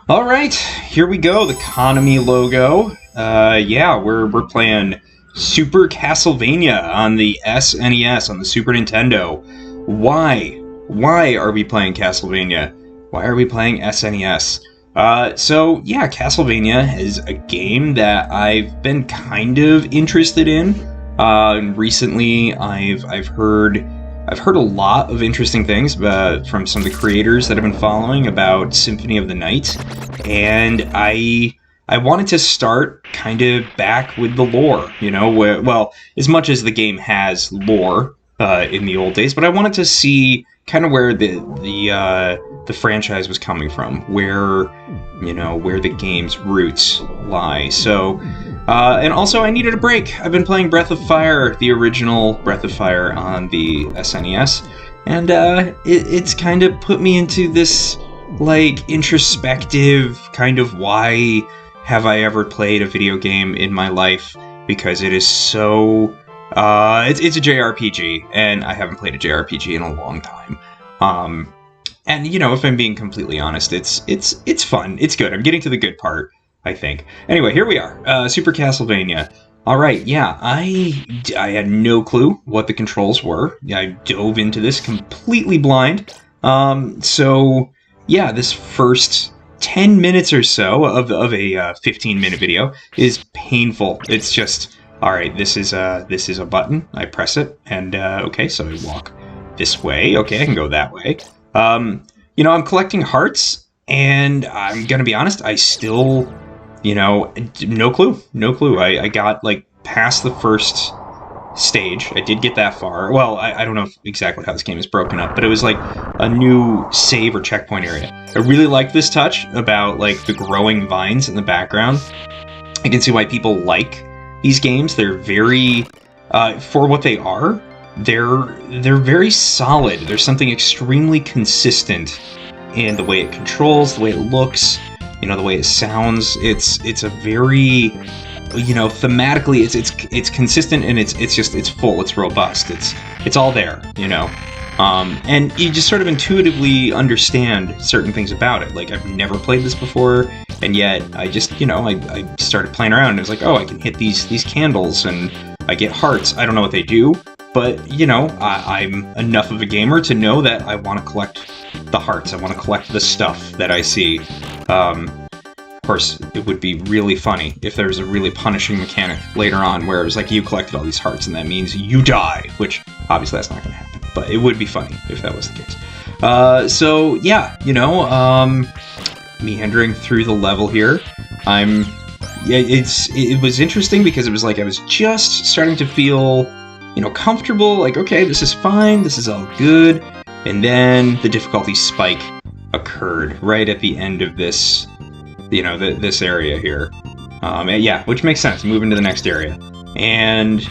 All right, here we go. The Konami logo. Yeah, we're playing Super Castlevania on the SNES on the Super Nintendo. Why? Why are we playing Castlevania? Why are we playing SNES? So yeah, Castlevania is a game that I've been kind of interested in. Recently, I've heard a lot of interesting things from some of the creators that I've been following about Symphony of the Night, and I wanted to start kind of back with the lore, well, as much as the game has lore in the old days, but I wanted to see kind of where the franchise was coming from, where the game's roots lie. So. And also, I needed a break. I've been playing Breath of Fire, the original Breath of Fire on the SNES, and it's kind of put me into this, introspective kind of why have I ever played a video game in my life, because it is so... it's a JRPG, and I haven't played a JRPG in a long time. And, if I'm being completely honest, it's fun. It's good. I'm getting to the good part, I think. Anyway, here we are. Super Castlevania. Alright, yeah, I had no clue what the controls were. I dove into this completely blind. So, yeah, this first 10 minutes or so of a 15-minute video is painful. It's just, alright, this is a button. I press it, and, okay, so I walk this way. Okay, I can go that way. I'm collecting hearts, and I'm gonna be honest, I still... no clue. I got, past the first stage. I did get that far. Well, I don't know exactly how this game is broken up, but it was, a new save or checkpoint area. I really like this touch about, the growing vines in the background. I can see why people like these games. They're very, for what they are, they're very solid. There's something extremely consistent in the way it controls, the way it looks, the way it sounds. It's a very, thematically, it's consistent, and it's full, it's robust, it's all there, and you just sort of intuitively understand certain things about it. I've never played this before, and yet I just, I started playing around, and it was like, oh, I can hit these candles, and I get hearts. I don't know what they do, but, I'm enough of a gamer to know that I want to collect the hearts. I want to collect the stuff that I see. Of course, it would be really funny if there was a really punishing mechanic later on where it was like, you collected all these hearts and that means you die, which obviously that's not going to happen, but it would be funny if that was the case. So yeah, meandering through the level here. It was interesting because it was like I was just starting to feel, comfortable, okay, this is fine, this is all good, and then the difficulty spike occurred right at the end of this, this area here. Yeah, which makes sense. Move into the next area. And,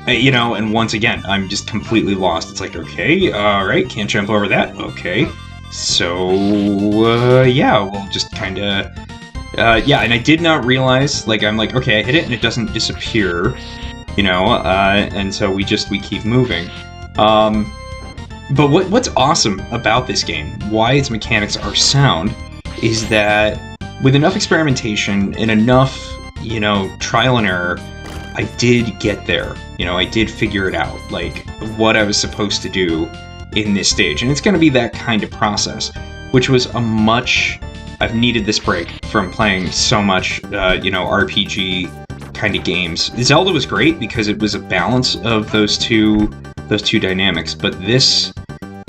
and once again, I'm just completely lost. It's like, okay, alright, can't jump over that. Okay. So, yeah, we'll just kind of... yeah, and I did not realize, I'm like, okay, I hit it and it doesn't disappear, and so we keep moving. But what's awesome about this game, why its mechanics are sound, is that with enough experimentation and enough, trial and error, I did get there. I did figure it out, what I was supposed to do in this stage. And it's going to be that kind of process, which was I've needed this break from playing so much, RPG kind of games. Zelda was great because it was a balance of those two dynamics, but this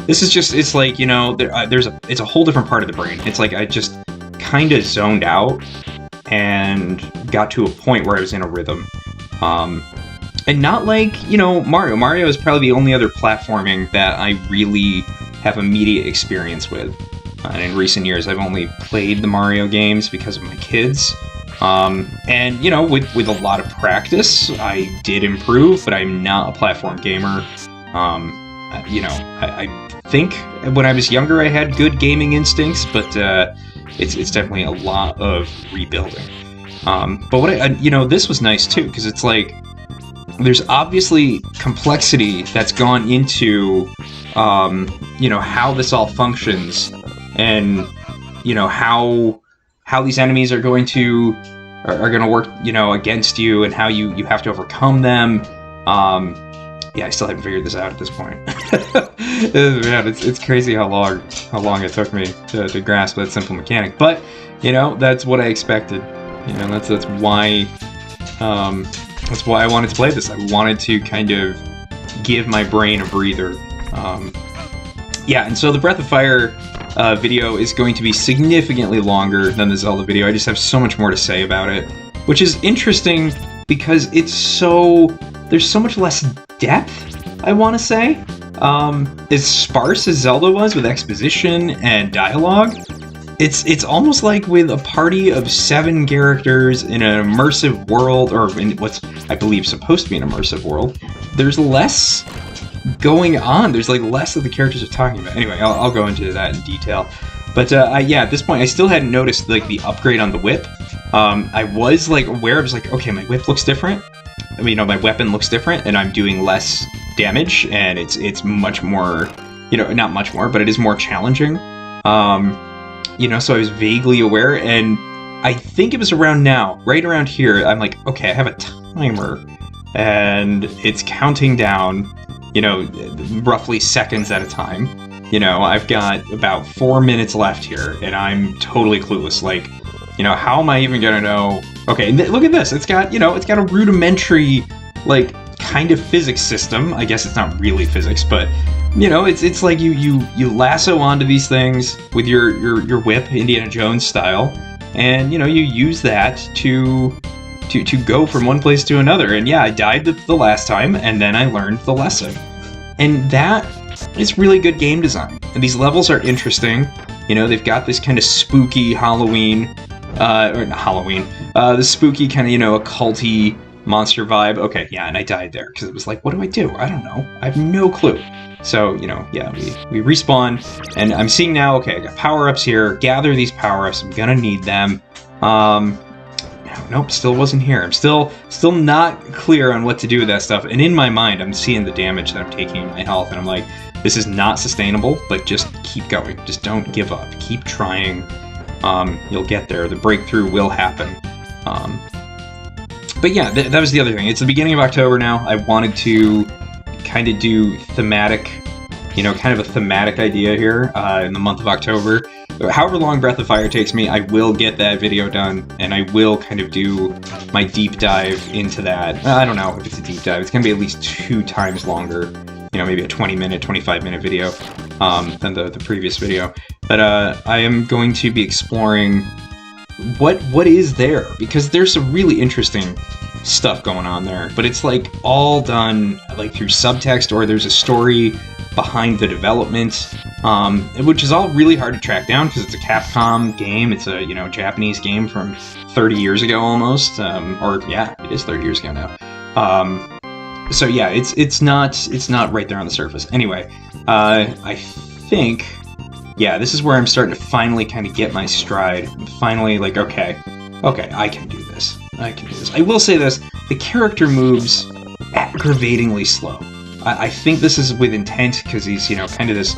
is just, it's like, it's a whole different part of the brain. It's like I just kind of zoned out and got to a point where I was in a rhythm. And not like, Mario. Mario is probably the only other platforming that I really have immediate experience with. And in recent years, I've only played the Mario games because of my kids. And, with a lot of practice, I did improve, but I'm not a platform gamer. I think when I was younger, I had good gaming instincts, but it's definitely a lot of rebuilding. But this was nice too, because it's like there's obviously complexity that's gone into how this all functions, and how how these enemies are going to work, against you, and how you have to overcome them. Yeah, I still haven't figured this out at this point. Man, it's crazy how long it took me to grasp that simple mechanic. But that's what I expected. That's why I wanted to play this. I wanted to kind of give my brain a breather. Yeah, and so the Breath of Fire video is going to be significantly longer than the Zelda video. I just have so much more to say about it, which is interesting because there's so much less depth, I want to say. As sparse as Zelda was with exposition and dialogue, it's almost like with a party of 7 characters in an immersive world, or in what's, I believe, supposed to be an immersive world. There's less going on. There's less of the characters are talking about. Anyway, I'll go into that in detail. But at this point, I still hadn't noticed the upgrade on the whip. I was aware. I was like, okay, my whip looks different. My weapon looks different, and I'm doing less damage, and it's much more, not much more, but it is more challenging. So I was vaguely aware, and I think it was right around here, I'm like, okay, I have a timer, and it's counting down, roughly seconds at a time. I've got about 4 minutes left here, and I'm totally clueless. How am I even gonna know? Okay, look at this. It's got a rudimentary, kind of physics system. I guess it's not really physics, but it's like you lasso onto these things with your whip, Indiana Jones style, and you use that to go from one place to another. And yeah, I died the last time, and then I learned the lesson, and that is really good game design. And these levels are interesting. They've got this kind of spooky Halloween. Or not Halloween, the spooky kind of, occulty monster vibe. Okay, yeah, and I died there, because it was like, what do I do? I don't know. I have no clue. So, yeah, we respawn, and I'm seeing now, okay, I got power-ups here. Gather these power-ups. I'm gonna need them. Nope, still wasn't here. I'm still not clear on what to do with that stuff. And in my mind, I'm seeing the damage that I'm taking in my health, and I'm like, this is not sustainable, but just keep going. Just don't give up. Keep trying. You'll get there. The breakthrough will happen. But yeah, that was the other thing. It's the beginning of October now. I wanted to kind of do thematic, kind of a thematic idea here in the month of October. However long Breath of Fire takes me, I will get that video done, and I will kind of do my deep dive into that. I don't know if it's a deep dive. It's going to be at least 2 times longer. Maybe a 20-minute, 25-minute video than the previous video. But I am going to be exploring what is there, because there's some really interesting stuff going on there. But it's all done through subtext, or there's a story behind the development, which is all really hard to track down because it's a Capcom game. It's a Japanese game from 30 years ago almost, or yeah, it is 30 years ago now. So yeah, it's not right there on the surface. Anyway, I think, yeah, this is where I'm starting to finally kind of get my stride. I'm finally okay, I can do this. I will say this: the character moves aggravatingly slow. I think this is with intent, because he's kind of this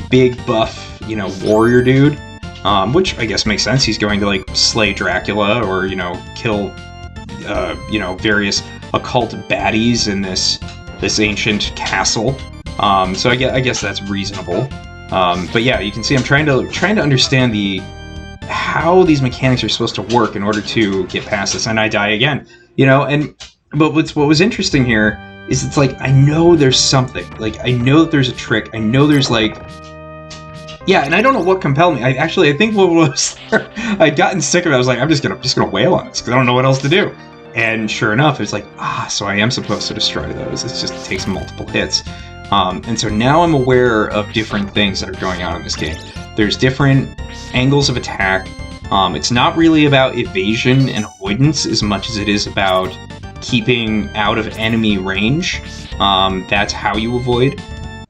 big buff warrior dude, which I guess makes sense. He's going to slay Dracula, or kill various occult baddies in this ancient castle. So I guess that's reasonable. But yeah, you can see I'm trying to understand how these mechanics are supposed to work in order to get past this, and I die again. But what was interesting here is it's I know there's something. I know that there's a trick. I know there's yeah, and I don't know what compelled me. I think what was I'd gotten sick of it. I was like, I'm just gonna wail on this because I don't know what else to do. And sure enough, it's so I am supposed to destroy those. It takes multiple hits. And so now I'm aware of different things that are going on in this game. There's different angles of attack. It's not really about evasion and avoidance as much as it is about keeping out of enemy range. That's how you avoid.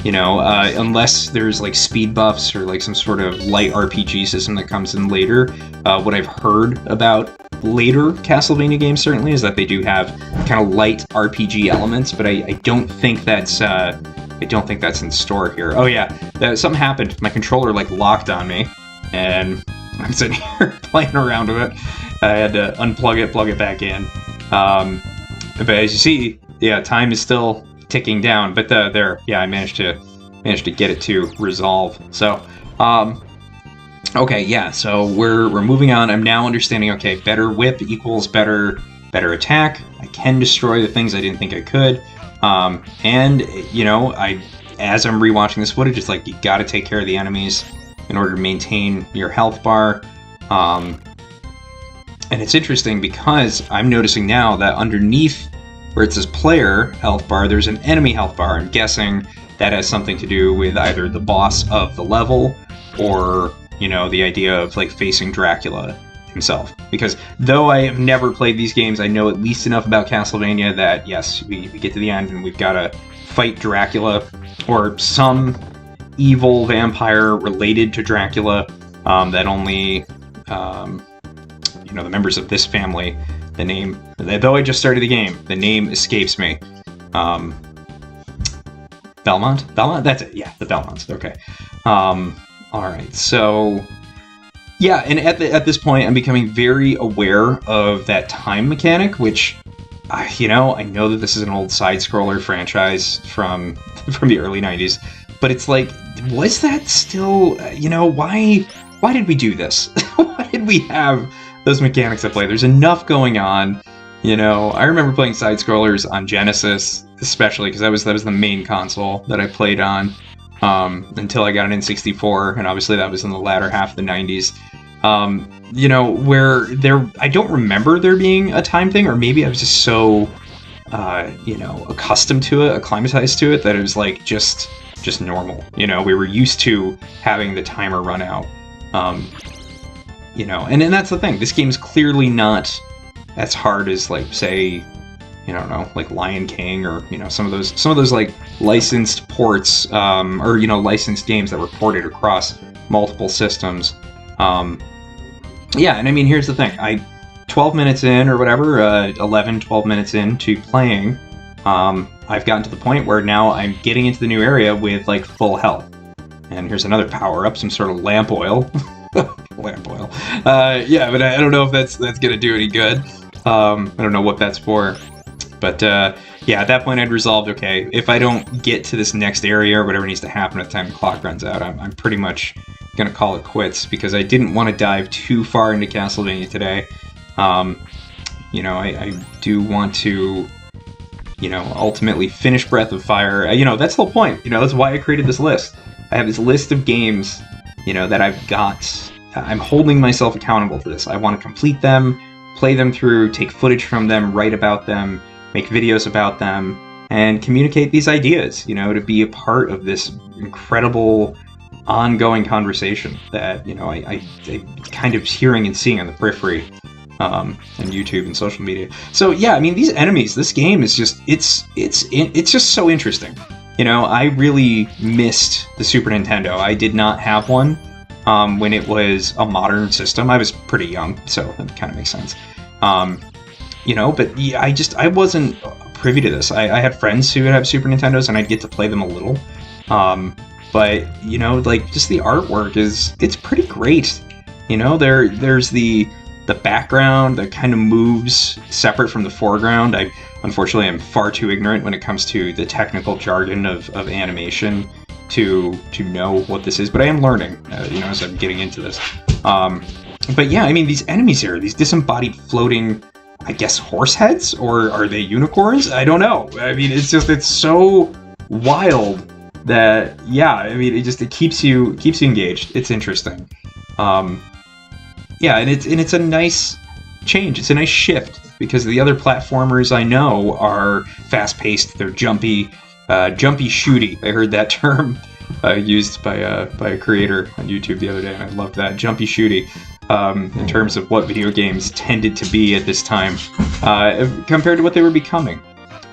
Unless there's speed buffs or some sort of light RPG system that comes in later. What I've heard about later Castlevania games certainly is that they do have kind of light RPG elements, but I don't think that's in store here. Oh yeah, something happened. My controller locked on me, and I'm sitting here playing around with it. I had to unplug it, plug it back in. But as you see, yeah, time is still ticking down. But I managed to get it to resolve. So, okay, yeah. So we're moving on. I'm now understanding. Okay, better whip equals better attack. I can destroy the things I didn't think I could. And as I'm rewatching this footage, it's like you got to take care of the enemies in order to maintain your health bar. And it's interesting because I'm noticing now that underneath where it says player health bar, there's an enemy health bar. I'm guessing that has something to do with either the boss of the level or, the idea of like facing Dracula himself. Because though I have never played these games, I know at least enough about Castlevania that yes, we get to the end and we've got to fight Dracula or some evil vampire related to Dracula that only the members of this family, the name, though I just started the game, the name escapes me. Belmont? That's it. Yeah, the Belmonts. Okay. All right. So yeah, and at this point, I'm becoming very aware of that time mechanic, which I know that this is an old side-scroller franchise from the early 90s, but it's like, was that still, why did we do this? Why did we have those mechanics at play? There's enough going on. I remember playing side-scrollers on Genesis, especially because that was the main console that I played on until I got an N64, and obviously that was in the latter half of the 90s. Where I don't remember there being a time thing, or maybe I was just so, accustomed to it, acclimatized to it, that it was like just normal. We were used to having the timer run out. And then that's the thing. This game's clearly not as hard as, like, say, like Lion King or, some of those like licensed ports, or, licensed games that were ported across multiple systems. Yeah, and I mean, here's the thing. 12 minutes in or whatever, 11, 12 minutes into playing, I've gotten to the point where now I'm getting into the new area with, like, full health. And here's another power-up, some sort of lamp oil. Lamp oil. Yeah, but I don't know if that's gonna do any good. I don't know what that's for. But, yeah, at that point I'd resolved, okay, if I don't get to this next area or whatever needs to happen at the time the clock runs out, I'm pretty much gonna call it quits, because I didn't want to dive too far into Castlevania today. I do want to, ultimately finish Breath of Fire. That's the whole point. That's why I created this list. I have this list of games, that I've got. I'm holding myself accountable to this. I want to complete them, play them through, take footage from them, write about them, make videos about them, and communicate these ideas, to be a part of this incredible ongoing conversation that, I kind of hearing and seeing on the periphery, and YouTube and social media. So yeah, I mean, these enemies, this game is just, it's just so interesting. I really missed the Super Nintendo. I did not have one when it was a modern system. I was pretty young, so that kind of makes sense. But yeah, I wasn't privy to this. I had friends who would have Super Nintendos, and I'd get to play them a little. But, like, just the artwork it's pretty great. There's the background that kind of moves separate from the foreground. Unfortunately, I'm far too ignorant when it comes to the technical jargon of animation to know what this is, but I am learning, as I'm getting into this. But yeah, I mean, these enemies here, these disembodied floating, I guess, horse heads, or are they unicorns? I don't know. I mean, it's so wild that, yeah, I mean, it keeps you engaged. It's interesting. Yeah, and it's a nice change. It's a nice shift, because the other platformers I know are fast-paced. They're jumpy shooty. I heard that term used by a creator on YouTube the other day, and I loved that, jumpy shooty. In terms of what video games tended to be at this time, compared to what they were becoming.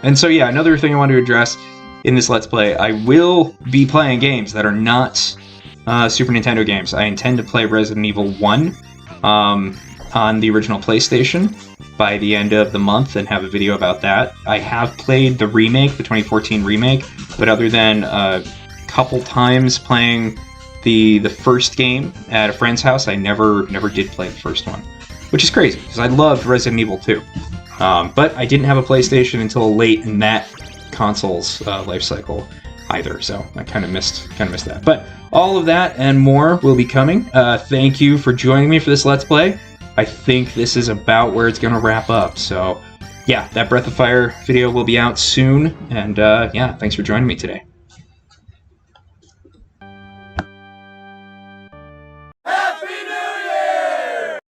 And so, yeah, another thing I want to address in this Let's Play, I will be playing games that are not Super Nintendo games. I intend to play Resident Evil 1 on the original PlayStation by the end of the month and have a video about that. I have played the remake, the 2014 remake, but other than a couple times playing the first game at a friend's house. I never did play the first one, which is crazy because I loved Resident Evil 2. But I didn't have a PlayStation until late in that console's life cycle either, so I kind of missed that. But all of that and more will be coming. Thank you for joining me for this Let's Play. I think this is about where it's going to wrap up. So yeah, that Breath of Fire video will be out soon, and yeah, thanks for joining me today.